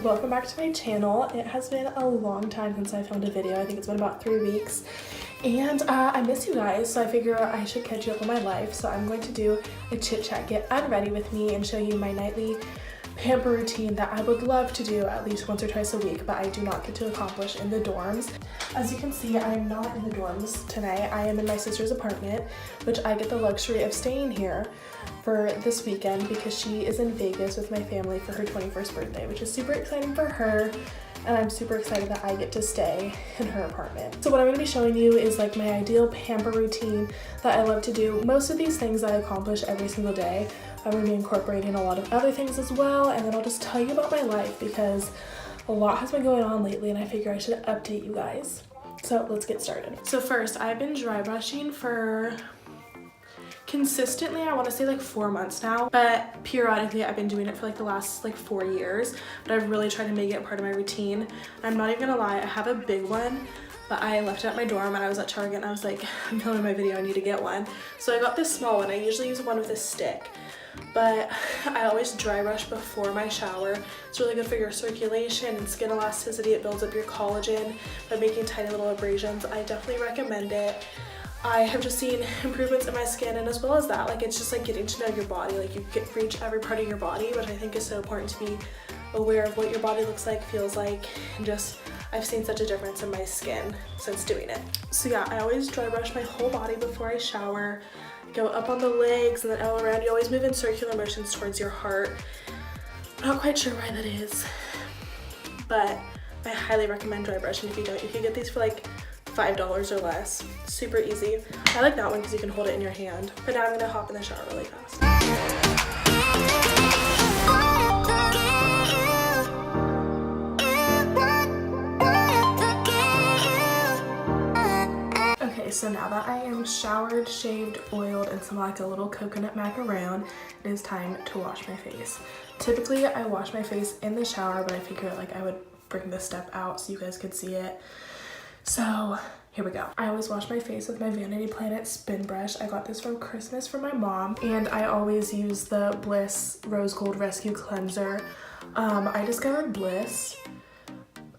welcome back to my channel. It has been a long time since I filmed a video. I think it's been about 3 weeks and I miss you guys, so I figure I should catch you up on my life. So I'm going to do a chit chat, get unready with me, and show you my nightly pamper routine that I would love to do at least once or twice a week, but I do not get to accomplish in the dorms. As you can see, I am not in the dorms tonight. I am in my sister's apartment, which I get the luxury of staying here for this weekend because she is in Vegas with my family for her 21st birthday, which is super exciting for her. And I'm super excited that I get to stay in her apartment. So what I'm going to be showing you is like my ideal pamper routine that I love to do. Most of these things I accomplish every single day. I'm going to be incorporating a lot of other things as well, and then I'll just tell you about my life because a lot has been going on lately and I figure I should update you guys. So let's get started. So first, I've been dry brushing for consistently, I want to say like 4 months now, but periodically I've been doing it for like the last 4 years, but I've really tried to make it part of my routine. I'm not even gonna lie, I have a big one, but I left it at my dorm and I was at Target and I was like, I'm filming my video, I need to get one. So I got this small one. I usually use one with a stick, but I always dry brush before my shower. It's really good for your circulation and skin elasticity. It builds up your collagen by making tiny little abrasions. I definitely recommend it. I have just seen improvements in my skin, and as well as that, like, it's just like getting to know your body. Like, you get reach every part of your body, which I think is so important to be aware of what your body looks like, feels like, and just I've seen such a difference in my skin since doing it. So yeah, I always dry brush my whole body before I shower. Go up on the legs and then all around. You always move in circular motions towards your heart. I'm not quite sure why that is, but I highly recommend dry brushing if you don't. You can get these for like $5 or less. Super easy. I like that one because you can hold it in your hand. But now I'm gonna hop in the shower really fast. Okay, so now that I am showered, shaved, oiled, and some like a little coconut macaron, it is time to wash my face. Typically, I wash my face in the shower, but I figured like I would bring this step out so you guys could see it. So here we go. I always wash my face with my Vanity Planet spin brush. I got this from Christmas from my mom, and I always use the Bliss Rose Gold Rescue Cleanser. I discovered Bliss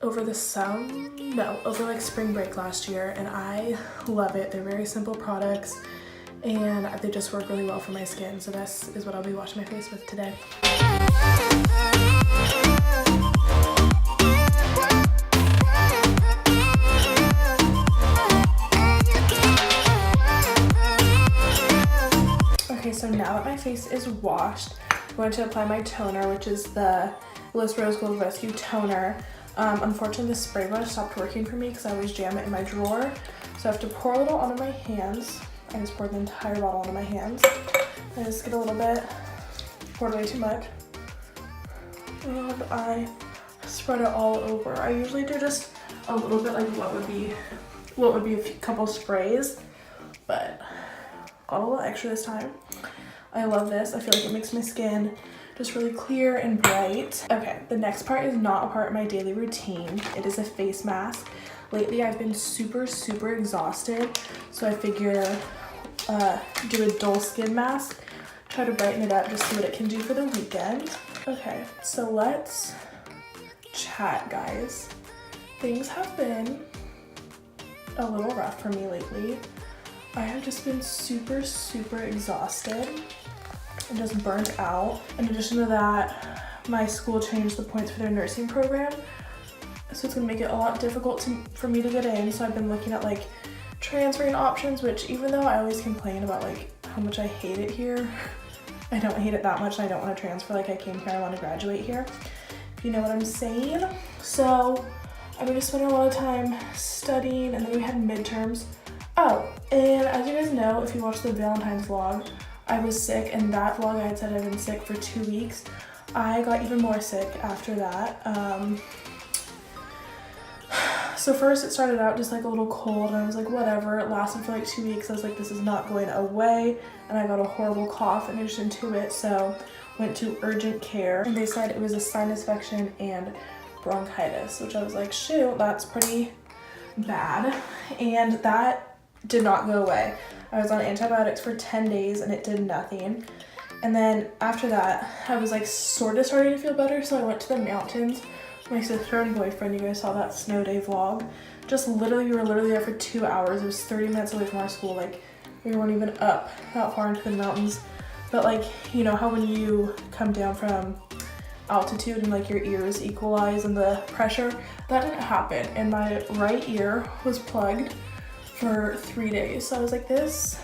over like spring break last year, and I love it. They're very simple products and they just work really well for my skin. So this is what I'll be washing my face with today. Okay, so now that my face is washed, I'm going to apply my toner, which is the Bliss Rose Gold Rescue Toner. Unfortunately, the spray brush stopped working for me because I always jam it in my drawer. So I have to pour a little onto my hands. I just poured the entire bottle onto my hands. I just get a little bit, poured way too much, and I spread it all over. I usually do just a little bit, like what would be a couple sprays, but got a little extra this time. I love this. I feel like it makes my skin just really clear and bright. Okay, the next part is not a part of my daily routine. It is a face mask. Lately, I've been super exhausted, so I figure do a dull skin mask, try to brighten it up, just see what it can do for the weekend. Okay, so let's chat, guys. Things have been a little rough for me lately. I have just been super exhausted and just burnt out. In addition to that, my school changed the points for their nursing program, so it's gonna make it a lot difficult for me to get in. So I've been looking at like transferring options, which even though I always complain about like how much I hate it here, I don't hate it that much, and I don't want to transfer. Like, I came here, I want to graduate here, if you know what I'm saying. So I'm gonna spend a lot of time studying, and then we had midterms. Oh, and as you guys know, if you watched the Valentine's vlog, I was sick. In that vlog, I had said I'd been sick for 2 weeks. I got even more sick after that. So first it started out just like a little cold, and I was like, whatever. It lasted for like 2 weeks. I was like, this is not going away. And I got a horrible cough in addition to it. So went to urgent care, and they said it was a sinus infection and bronchitis, which I was like, shoot, that's pretty bad. And that did not go away. I was on antibiotics for 10 days and it did nothing. And then after that, I was like sort of starting to feel better, so I went to the mountains my sister and boyfriend, you guys saw that snow day vlog. Just literally, we were literally there for 2 hours. It was 30 minutes away from our school. Like, we weren't even up that far into the mountains. But like, you know how when you come down from altitude and like your ears equalize and the pressure, that didn't happen. And my right ear was plugged for 3 days. So I was like, this,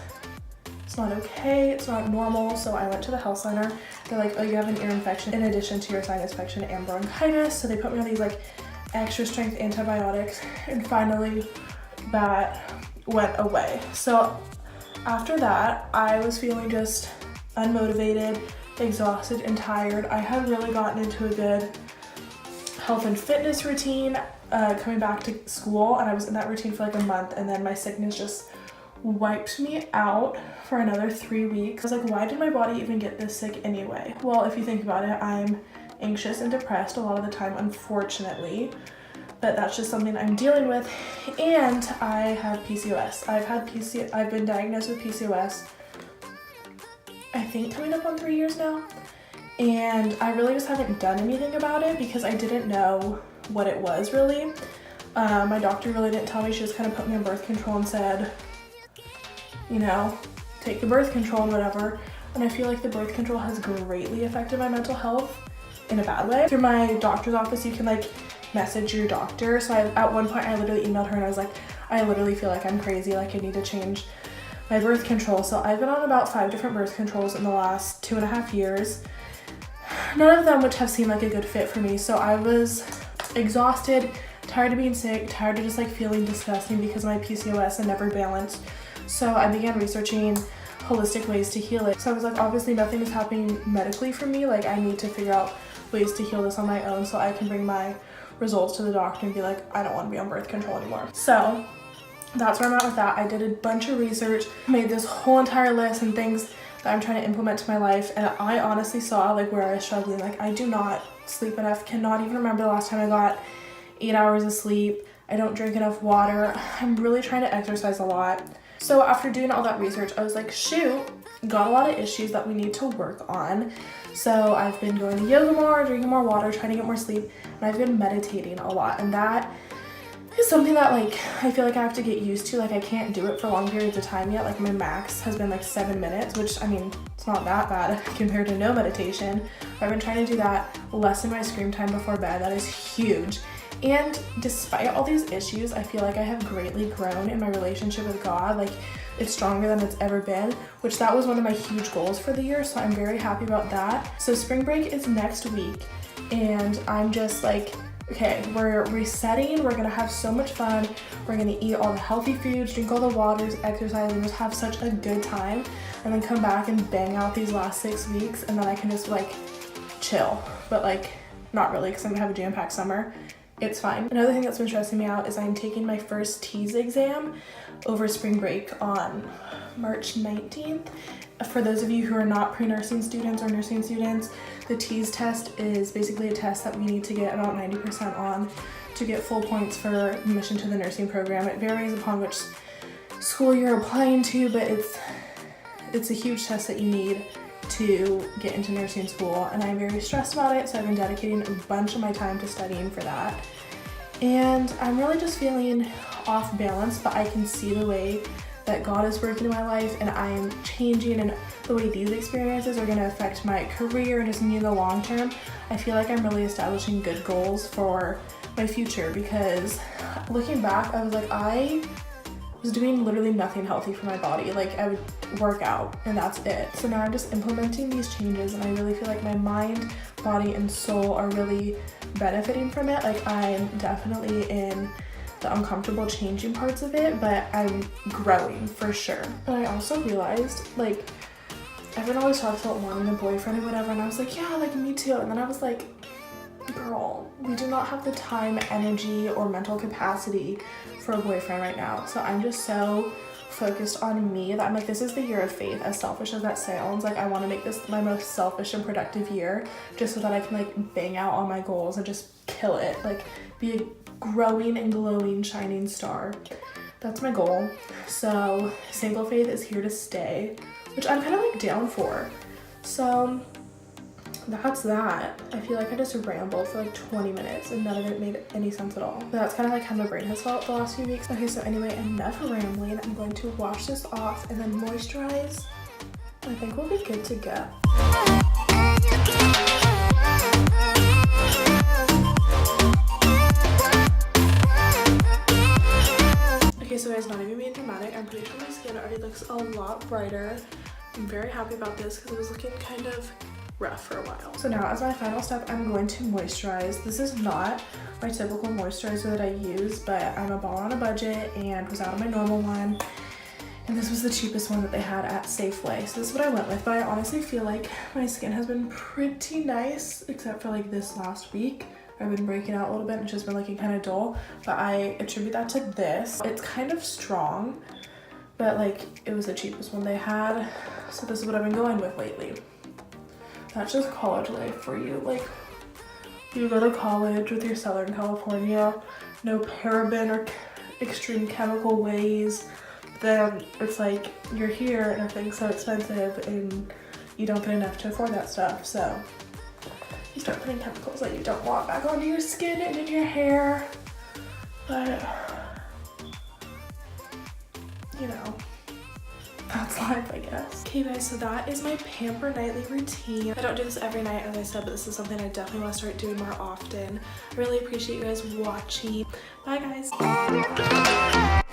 it's not okay, it's not normal. So I went to the health center. They're like, oh, you have an ear infection in addition to your sinus infection and bronchitis. So they put me on these like extra strength antibiotics, and finally that went away. So after that, I was feeling just unmotivated, exhausted, and tired. I had really gotten into a good health and fitness routine coming back to school, and I was in that routine for like a month, and then my sickness just wiped me out for another 3 weeks. I was like, why did my body even get this sick anyway? Well, if you think about it, I'm anxious and depressed a lot of the time, unfortunately, but that's just something I'm dealing with. And I have PCOS. I've been diagnosed with PCOS, I think coming up on 3 years now, and I really just haven't done anything about it because I didn't know what it was really. My doctor really didn't tell me. She just kind of put me on birth control and said, you know, take the birth control and whatever. And I feel like the birth control has greatly affected my mental health in a bad way. Through my doctor's office, you can like message your doctor. So at one point I literally emailed her and I was like, I literally feel like I'm crazy, like I need to change my birth control. So I've been on about 5 different birth controls in the last 2.5 years. None of them which have seemed like a good fit for me. So I was exhausted, tired of being sick, tired of just like feeling disgusting because of my PCOS and never balanced. So I began researching holistic ways to heal it. So I was like, obviously nothing is happening medically for me. Like I need to figure out ways to heal this on my own so I can bring my results to the doctor and be like, I don't want to be on birth control anymore. So that's where I'm at with that. I did a bunch of research, made this whole entire list and things that I'm trying to implement to my life, and I honestly saw like where I was struggling. Like I do not sleep enough, cannot even remember the last time I got 8 hours of sleep. I don't drink enough water. I'm really trying to exercise a lot. So after doing all that research, I was like, shoot, got a lot of issues that we need to work on. So I've been going to yoga more, drinking more water, trying to get more sleep, and I've been meditating a lot. And that is something that like I feel like I have to get used to. Like I can't do it for long periods of time yet. Like my max has been like 7 minutes, which I mean, it's not that bad compared to no meditation. I've been trying to do that, lessen my screen time before bed. That is huge. And despite all these issues, I feel like I have greatly grown in my relationship with God. Like it's stronger than it's ever been, which that was one of my huge goals for the year. So I'm very happy about that. So spring break is next week, and I'm just like, okay, we're resetting. We're gonna have so much fun. We're gonna eat all the healthy foods, drink all the waters, exercise, and just have such a good time. And then come back and bang out these last 6 weeks, and then I can just like chill. But like, not really, because I'm gonna have a jam-packed summer. It's fine. Another thing that's been stressing me out is I'm taking my first TEAS exam over spring break on March 19th. For those of you who are not pre-nursing students or nursing students, the TEAS test is basically a test that we need to get about 90% on to get full points for admission to the nursing program. It varies upon which school you're applying to, but it's a huge test that you need to get into nursing school, and I'm very stressed about it, so I've been dedicating a bunch of my time to studying for that. And I'm really just feeling off balance, but I can see the way that God is working in my life, and I am changing, and the way these experiences are going to affect my career and just me in the long term. I feel like I'm really establishing good goals for my future, because looking back, I was like, I was doing literally nothing healthy for my body. Like I would work out and that's it. So now I'm just implementing these changes, and I really feel like my mind, body, and soul are really benefiting from it. Like I'm definitely in the uncomfortable changing parts of it, but I'm growing for sure. But I also realized, like, everyone always talks about wanting a boyfriend or whatever, and I was like, yeah, like me too. And then I was like, girl, we do not have the time, energy, or mental capacity for a boyfriend right now. So I'm just so focused on me that I'm like, this is the year of faith. As selfish as that sounds, like I want to make this my most selfish and productive year, just so that I can like bang out on my goals and just kill it, like be a growing and glowing shining star. That's my goal. So single faith is here to stay, which I'm kind of like down for. So that's that. I feel like I just rambled for like 20 minutes and none of it made any sense at all. But that's kind of like how my brain has felt the last few weeks. Okay, so anyway, enough rambling. I'm going to wash this off and then moisturize. I think we'll be good to go. Okay, so guys, not even being dramatic, I'm pretty sure my skin already looks a lot brighter. I'm very happy about this because it was looking kind of rough for a while. So now as my final step, I'm going to moisturize. This is not my typical moisturizer that I use, but I'm a ball on a budget and was out of my normal one. And this was the cheapest one that they had at Safeway. So this is what I went with, but I honestly feel like my skin has been pretty nice, except for like this last week. I've been breaking out a little bit and it's just been looking kind of dull, but I attribute that to this. It's kind of strong, but like it was the cheapest one they had. So this is what I've been going with lately. That's just college life for you. Like, you go to college with your Southern California, no paraben or extreme chemical ways. Then it's like you're here and everything's so expensive and you don't get enough to afford that stuff. So you start putting chemicals that you don't want back onto your skin and in your hair. But, you know, that's life, I guess. Okay guys, so that is my pamper nightly routine. I don't do this every night, as I said, but this is something I definitely want to start doing more often. I really appreciate you guys watching. Bye guys.